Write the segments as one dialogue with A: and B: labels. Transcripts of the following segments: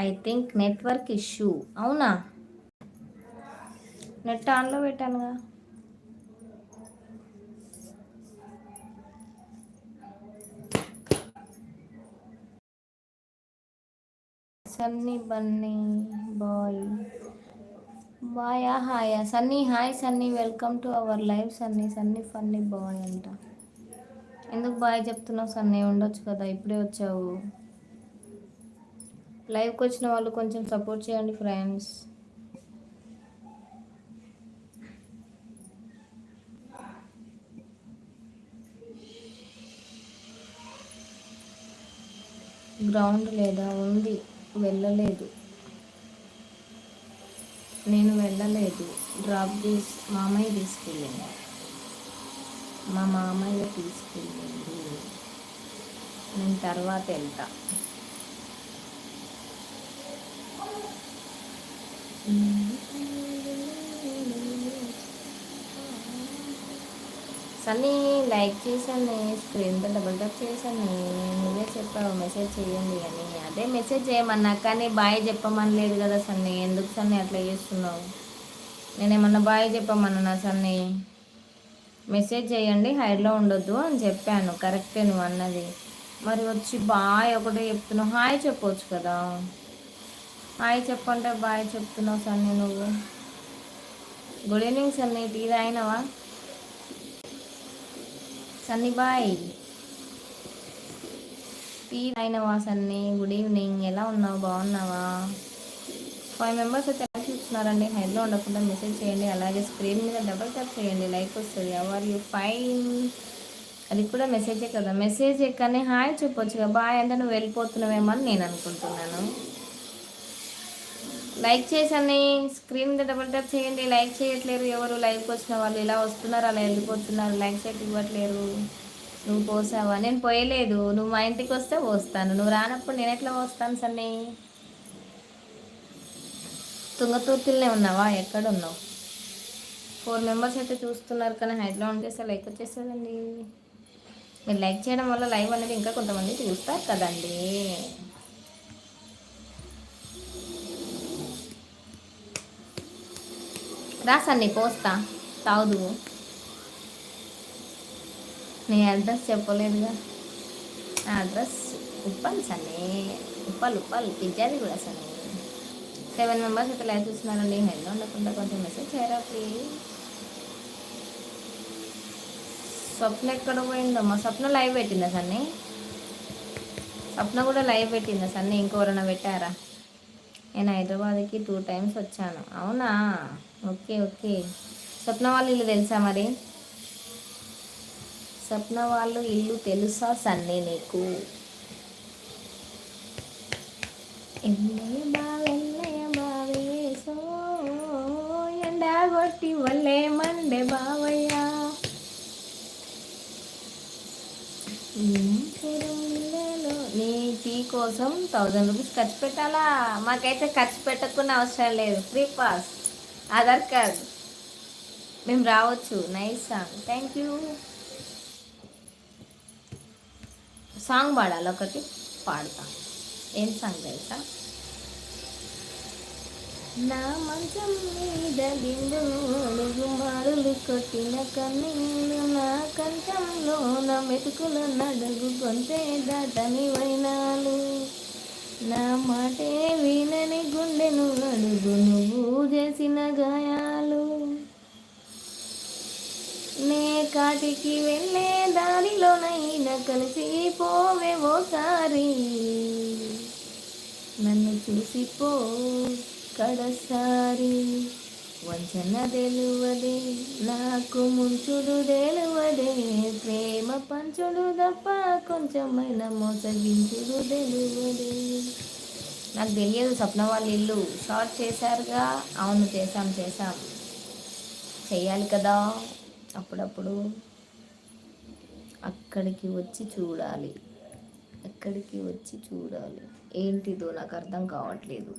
A: I think network issue. అవునా? Net ఆన్లో పెట్టానుగా. సన్నీ బన్నీ బాయ్ బాయా హాయా Sunny. Hi Sunny, welcome to our live Sunny. Sunny funny boy అంట. ఎందుకు బాయ్ చెప్తున్నావు సన్నీ? ఉండొచ్చు కదా, ఇప్పుడే వచ్చావు. లైవ్కి వచ్చిన వాళ్ళు కొంచెం సపోర్ట్ చేయండి ఫ్రెండ్స్. గ్రౌండ్ లేదా? ఉంది, వెళ్ళలేదు. నేను వెళ్ళలేదు. డ్రాప్ చేసి మామయ్య తీసుకెళ్ళింది. మా మామయ్య తీసుకెళ్ళింది. నేను తర్వాత వెళ్తా. సన్నీ లైక్ చేశాను, స్క్రీన్తో డబుల్ టప్ చేశాను. నువ్వే చెప్పావు మెసేజ్ చేయండి అని. అదే మెసేజ్ చేయమన్నా, కానీ బాయ్ చెప్పమని లేదు కదా సన్నీ. ఎందుకు సన్నీ అట్లా చేస్తున్నావు? నేనేమన్నా బాయ్ చెప్పమన్నా సన్నీ? మెసేజ్ చేయండి, హైడ్లో ఉండొద్దు అని చెప్పాను. కరెక్టే నువ్వు అన్నది. మరి వచ్చి బాయ్ ఒకటే చెప్తున్నావు. హాయ్ చెప్పవచ్చు కదా. హాయ్ చెప్పంటే బాయ్ చెప్తున్నావు సన్నీ నువ్వు. గుడ్ ఈవినింగ్ సన్నీ, టీ తాగినావా? సన్నీ బాయ్ టీ తాగినావా సన్నీ? గుడ్ ఈవినింగ్, ఎలా ఉన్నావు? బాగున్నావా? 5 మెంబర్స్ అయితే లైక్ చూస్తున్నారండి. హైడ్లో ఉండకుండా మెసేజ్ చేయండి. అలాగే స్క్రీన్ మీద డబుల్ ట్యాప్ చేయండి, లైక్ వస్తుంది. ఎవర్ యూ ఫైన్, అది కూడా మెసేజే కదా. మెసేజ్ కానీ హాయ్ చెప్పొచ్చుగా. బాయ్ అంటే నువ్వు వెళ్ళిపోతున్నావేమో అని నేను అనుకుంటున్నాను. లైక్ చేసండి, స్క్రీన్ మీద డబుల్ ట్యాప్ చేయండి. లైక్ చేయట్లేరు ఎవరు. లైవ్కి వచ్చిన వాళ్ళు ఇలా వస్తున్నారు, అలా వెళ్ళిపోతున్నారు. లైక్ చేయట్ ఇవ్వట్లేరు. నువ్వు పోసావా? నేను పోయలేదు. నువ్వు మా ఇంటికి వస్తే పోస్తాను, నువ్వు రానప్పుడు నేను ఎట్లా పోస్తాను సన్నీ? తుంగతుర్తిలోనే ఉన్నావా? ఎక్కడ ఉన్నావు? 4 మెంబర్స్ అయితే చూస్తున్నారు, కానీ హైడ్లో ఉంటేస్తే లైక్ వచ్చేస్తుందండి. మీరు లైక్ చేయడం వల్ల లైవ్ అనేది ఇంకా కొంతమంది చూస్తారు కదండి. రా సన్నీ, పోస్తా, తాగుదు. నీ అడ్రస్ చెప్పలేదుగా. నా అడ్రస్ ఉప్పల్ సన్నీ, ఉప్పల్ పిజ్జాది కూడా సన్నీ. 7 మెంబర్స్ అయితే లైవ్ చూస్తున్నారండి. హెల్లో ఉండకుండా కొంచెం మెసేజ్ చేయరా ప్లీజ్. స్వప్న ఎక్కడ పోయిందమ్మా? స్వప్న లైవ్ పెట్టిందా సన్నీ? స్వప్న కూడా లైవ్ పెట్టిందా సన్నీ? ఇంకెవరైనా పెట్టారా? నేను హైదరాబాద్కి 2 times వచ్చాను. అవునా? ఓకే. స్వప్న వాళ్ళ ఇల్లు తెలుసా మరి? స్వప్న వాళ్ళు ఇల్లు తెలుసా సన్నీ నీకు? ఎన్నయ్య బావే సో ఎండా కొట్టి వల్లే మండే బావయ్య. నీ టీ కోసం 1000 రూపీస్ ఖర్చు పెట్టాలా? మాకైతే ఖర్చు పెట్టకుండా అవసరం లేదు. ఫ్రీ పాస్, ఆధార్ కార్డ్, మేము రావచ్చు. Nice song, thank you. Song పాడాలి, ఒకటి పాడతా. ఏం సాంగ్ తెలుసా? నా మంచం మీద బిందులు గుమ్మారులు కొట్టిన కన్నీళ్ళు, నా కంఠంలో నా మెతుకుల నడుగు కొంటే దాటని వైనాలు, నా మాటే వినని గుండెను అడుగు నువ్వు చేసిన గాయాలు, నే కాటికి వెళ్ళే దారిలోనైనా కలిసి పోవే ఓసారి, నన్ను చూసిపో కడసారి, వంచన తెలువదే నాకు ముంచుడు తెలువదే, ప్రేమ పంచుడు తప్ప కొంచెమైన మోసగించుడు తెలువదే. నాకు తెలియదు స్వప్న వాళ్ళ ఇల్లు. షార్ట్ చేశారుగా? అవును, చేసాం చెయ్యాలి కదా అప్పుడప్పుడు. అక్కడికి వచ్చి చూడాలి. ఏంటిదో నాకు అర్థం కావట్లేదు.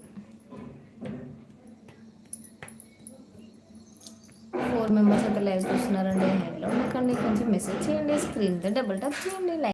A: 4 మెంబర్స్ అయితే లైవ్ చూస్తున్నారండి. హెడ్లో ఉండకండి, కొంచెం మెసేజ్ చేయండి, స్క్రీన్తో డబుల్ టప్ చేయండి, లైక్